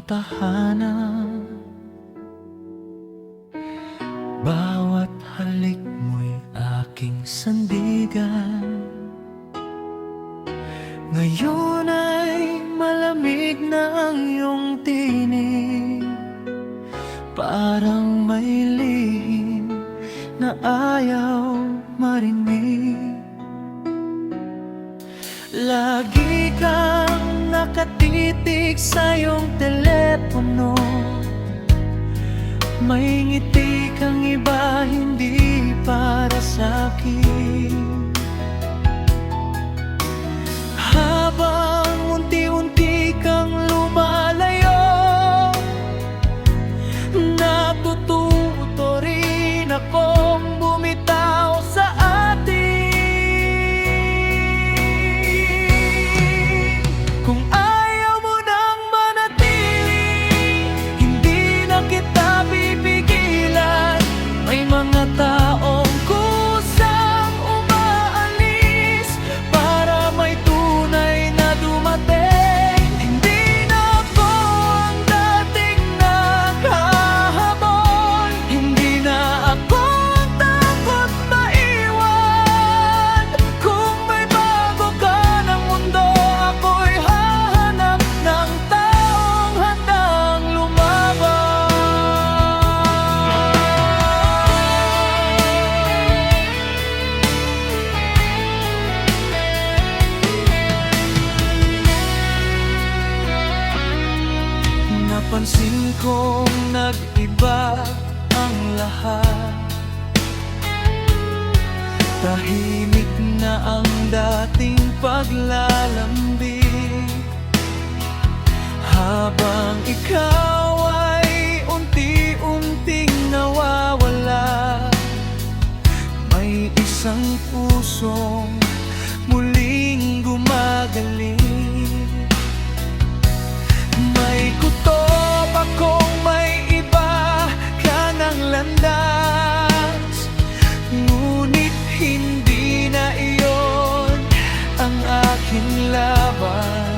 tahanan. Bawat halik mo'y aking sandigan. Ngayon ay malamig na ang iyong tinig, parang may lihim na ayaw marinig. Lagi kang nakatitig sa iyong telepono, may ngiti kang iba, hindi para sa'kin. Habang unti-unti kang lumalayo, natututo rin akong bumitaw sa atin. Kung ayaw mo nang manatili, hindi na kita pipigilan. May mga taong kusang umaalis para may tunay na dumating. Hindi na ako ang dating naghahabol, hindi na ako ang takot maiwan. Kung may bago ka ng mundo, ako'y hahanap ng taong handang lumaban. Napansin kong nag-iba ang lahat. Tahimik na ang dating paglalambing, habang ikaw ay unti-unting nawawala. May isang pusong muling gumagaling. May kutob akong may iba ka ng landas, ngunit hindi na iyon ang aking laban.